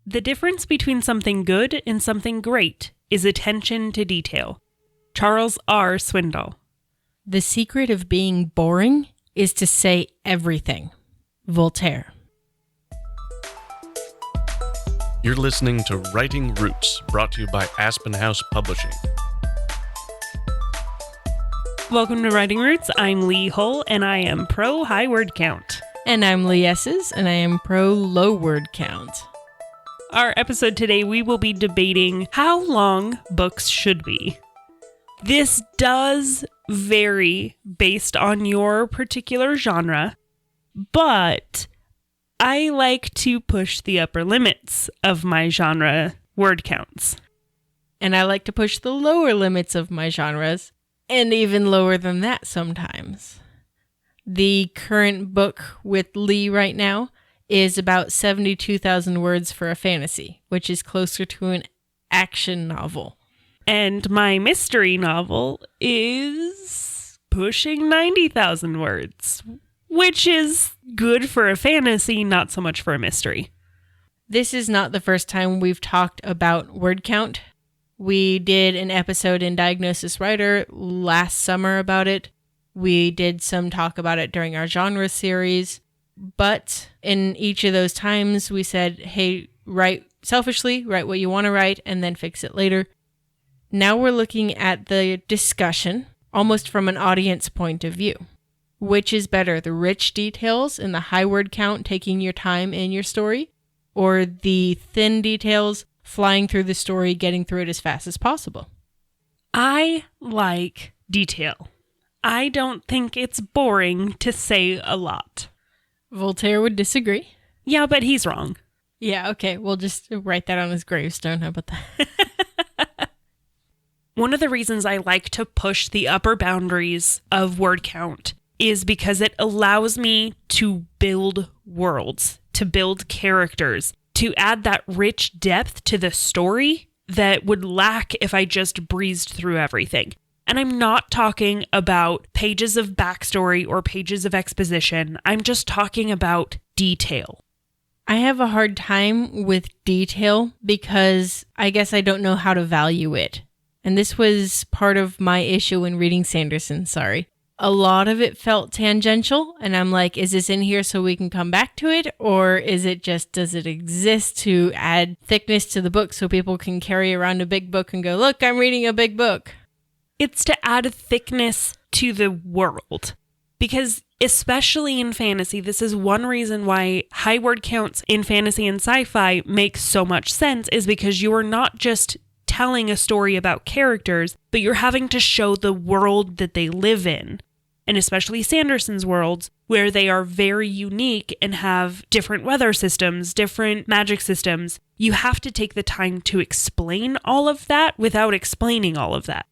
The difference between something good and something great is attention to detail. Charles R. Swindoll. The secret of being boring is to say everything. Voltaire. You're listening to Writing Roots, brought to you by Aspen House Publishing. Welcome to Writing Roots. I'm Lee Hull, and I am pro high word count. And I'm Lee Esses, and I am pro low word count. Our episode today, we will be debating how long books should be. This does vary based on your particular genre, but I like to push the upper limits of my genre word counts. And I like to push the lower limits of my genres, and even lower than that sometimes. The current book with Lee right now is about 72,000 words for a fantasy, which is closer to an action novel. And my mystery novel is pushing 90,000 words, which is good for a fantasy, not so much for a mystery. This is not the first time we've talked about word count. We did an episode in Diagnosis Writer last summer about it. We did some talk about it during our genre series. But in each of those times, we said, hey, write selfishly, write what you want to write, and then fix it later. Now we're looking at the discussion, almost from an audience point of view. Which is better, the rich details and the high word count taking your time in your story, or the thin details flying through the story, getting through it as fast as possible? I like detail. I don't think it's boring to say a lot. Voltaire would disagree. Yeah, but he's wrong. Yeah, okay, we'll just write that on his gravestone. How about that? One of the reasons I like to push the upper boundaries of word count is because it allows me to build worlds, to build characters, to add that rich depth to the story that would lack if I just breezed through everything. And I'm not talking about pages of backstory or pages of exposition. I'm just talking about detail. I have a hard time with detail because I guess I don't know how to value it. And this was part of my issue in reading Sanderson, sorry. A lot of it felt tangential, and I'm like, is this in here so we can come back to it? Or is it just, does it exist to add thickness to the book so people can carry around a big book and go, look, I'm reading a big book? It's to add thickness to the world. Because especially in fantasy, this is one reason why high word counts in fantasy and sci-fi make so much sense, is because you are not just telling a story about characters, but you're having to show the world that they live in. And especially Sanderson's worlds, where they are very unique and have different weather systems, different magic systems. You have to take the time to explain all of that without explaining all of that.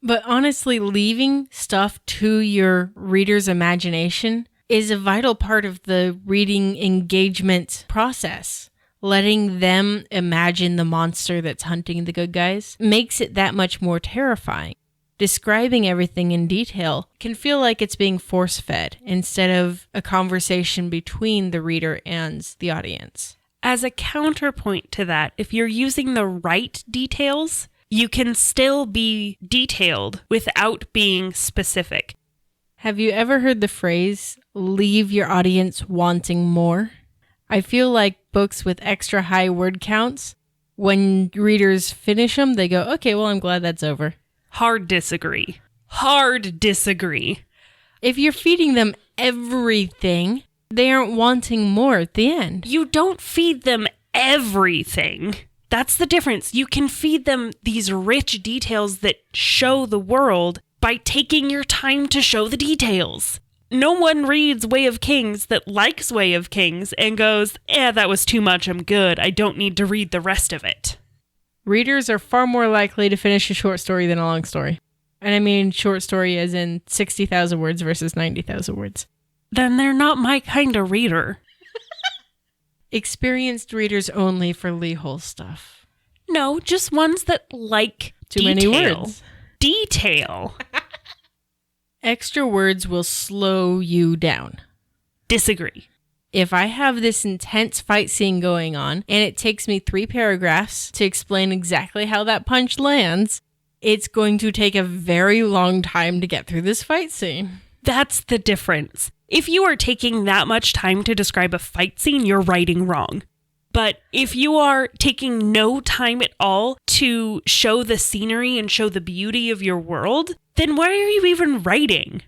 But honestly, leaving stuff to your reader's imagination is a vital part of the reading engagement process. Letting them imagine the monster that's hunting the good guys makes it that much more terrifying. Describing everything in detail can feel like it's being force-fed instead of a conversation between the reader and the audience. As a counterpoint to that, if you're using the right details, you can still be detailed without being specific. Have you ever heard the phrase, leave your audience wanting more? I feel like books with extra high word counts, when readers finish them, they go, okay, well, I'm glad that's over. Hard disagree. Hard disagree. If you're feeding them everything, they aren't wanting more at the end. You don't feed them everything. That's the difference. You can feed them these rich details that show the world by taking your time to show the details. No one reads Way of Kings that likes Way of Kings and goes, that was too much, I'm good, I don't need to read the rest of it. Readers are far more likely to finish a short story than a long story. And I mean short story as in 60,000 words versus 90,000 words. Then they're not my kind of reader. Experienced readers only for Lee Hull stuff. No, just ones that like too many words. Detail. Extra words will slow you down. Disagree. If I have this intense fight scene going on and it takes me 3 paragraphs to explain exactly how that punch lands, it's going to take a very long time to get through this fight scene. That's the difference. If you are taking that much time to describe a fight scene, you're writing wrong. But if you are taking no time at all to show the scenery and show the beauty of your world, then why are you even writing?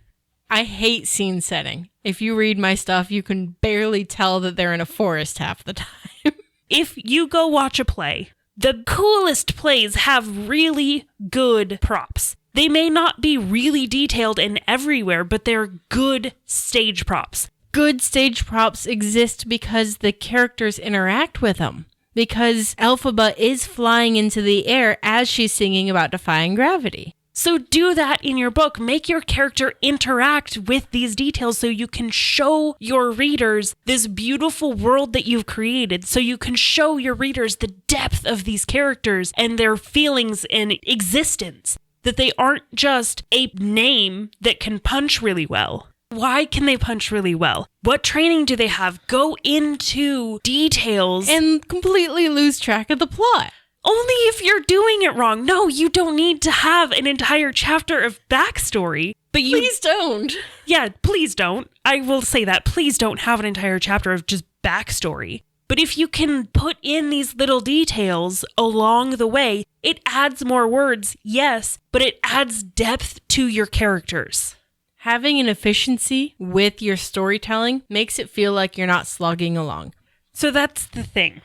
I hate scene setting. If you read my stuff, you can barely tell that they're in a forest half the time. If you go watch a play, the coolest plays have really good props. They may not be really detailed and everywhere, but they're good stage props. Good stage props exist because the characters interact with them. Because Elphaba is flying into the air as she's singing about defying gravity. So do that in your book. Make your character interact with these details so you can show your readers this beautiful world that you've created. So you can show your readers the depth of these characters and their feelings and existence. That they aren't just a name that can punch really well. Why can they punch really well? What training do they have? Go into details. And completely lose track of the plot. Only if you're doing it wrong. No, you don't need to have an entire chapter of backstory. But you, Please don't. Yeah, please don't. I will say that. Please don't have an entire chapter of just backstory. But if you can put in these little details along the way, it adds more words, yes, but it adds depth to your characters. Having an efficiency with your storytelling makes it feel like you're not slogging along. So that's the thing.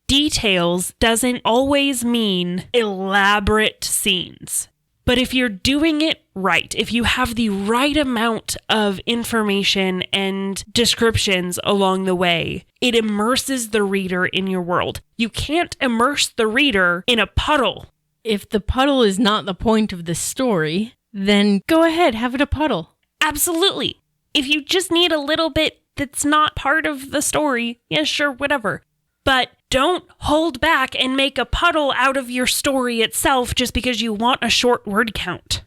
Details doesn't always mean elaborate scenes. But if you're doing it right, if you have the right amount of information and descriptions along the way, it immerses the reader in your world. You can't immerse the reader in a puddle. If the puddle is not the point of the story, then go ahead, have it a puddle. Absolutely. If you just need a little bit that's not part of the story, yeah, sure, whatever. But don't hold back and make a puddle out of your story itself just because you want a short word count.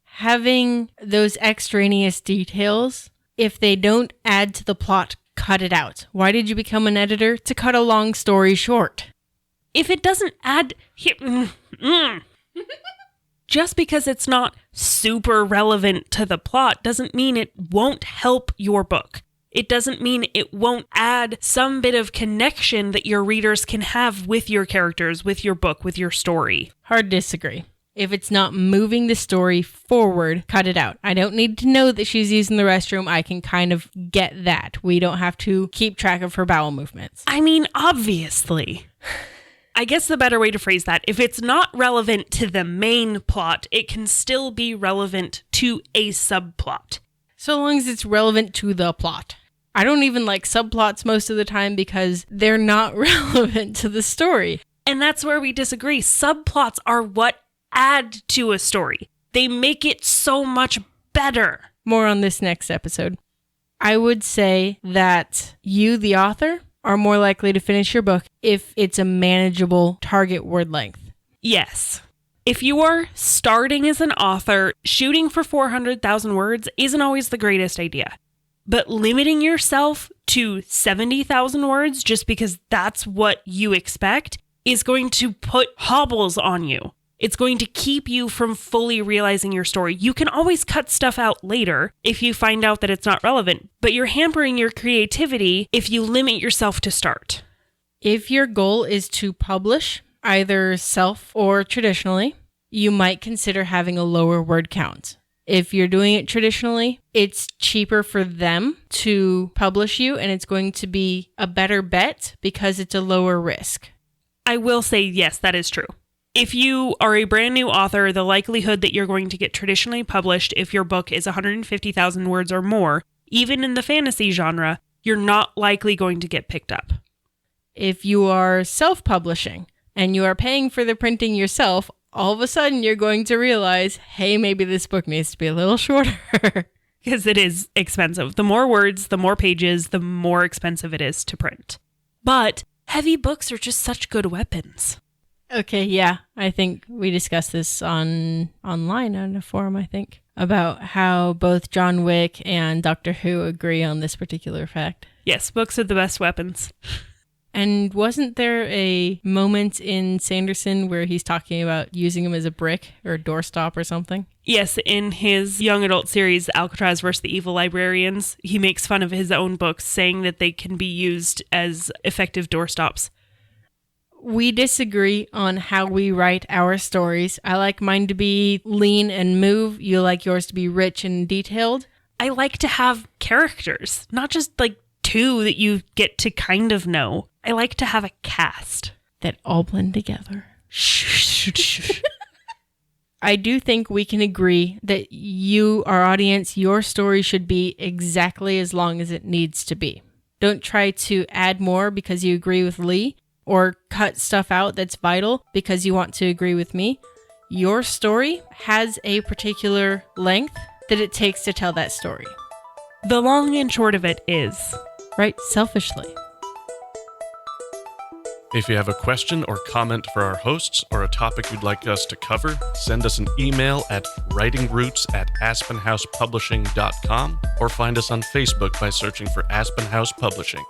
Having those extraneous details, if they don't add to the plot, cut it out. Why did you become an editor? To cut a long story short. If it doesn't add... Just because it's not super relevant to the plot doesn't mean it won't help your book. It doesn't mean it won't add some bit of connection that your readers can have with your characters, with your book, with your story. Hard disagree. If it's not moving the story forward, cut it out. I don't need to know that she's using the restroom. I can kind of get that. We don't have to keep track of her bowel movements. I mean, obviously. I guess the better way to phrase that, if it's not relevant to the main plot, it can still be relevant to a subplot. So long as it's relevant to the plot. I don't even like subplots most of the time because they're not relevant to the story. And that's where we disagree. Subplots are what add to a story. They make it so much better. More on this next episode. I would say that you, the author, are more likely to finish your book if it's a manageable target word length. Yes. If you are starting as an author, shooting for 400,000 words isn't always the greatest idea. But limiting yourself to 70,000 words just because that's what you expect is going to put hobbles on you. It's going to keep you from fully realizing your story. You can always cut stuff out later if you find out that it's not relevant, but you're hampering your creativity if you limit yourself to start. If your goal is to publish, either self or traditionally, you might consider having a lower word count. If you're doing it traditionally, it's cheaper for them to publish you, and it's going to be a better bet because it's a lower risk. I will say, yes, that is true. If you are a brand new author, the likelihood that you're going to get traditionally published if your book is 150,000 words or more, even in the fantasy genre, you're not likely going to get picked up. If you are self-publishing and you are paying for the printing yourself, all of a sudden you're going to realize, hey, maybe this book needs to be a little shorter. Because it is expensive. The more words, the more pages, the more expensive it is to print. But heavy books are just such good weapons. Okay, yeah. I think we discussed this online on a forum, I think, about how both John Wick and Doctor Who agree on this particular fact. Yes, books are the best weapons. And wasn't there a moment in Sanderson where he's talking about using them as a brick or a doorstop or something? Yes, in his young adult series, Alcatraz vs. the Evil Librarians, he makes fun of his own books, saying that they can be used as effective doorstops. We disagree on how we write our stories. I like mine to be lean and move. You like yours to be rich and detailed. I like to have characters, not just like two that you get to kind of know. I like to have a cast that all blend together. I do think we can agree that you, our audience, your story should be exactly as long as it needs to be. Don't try to add more because you agree with Lee, or cut stuff out that's vital because you want to agree with me. Your story has a particular length that it takes to tell that story. The long and short of it is, write selfishly. If you have a question or comment for our hosts or a topic you'd like us to cover, send us an email at writingroots@aspenhousepublishing.com or find us on Facebook by searching for Aspen House Publishing.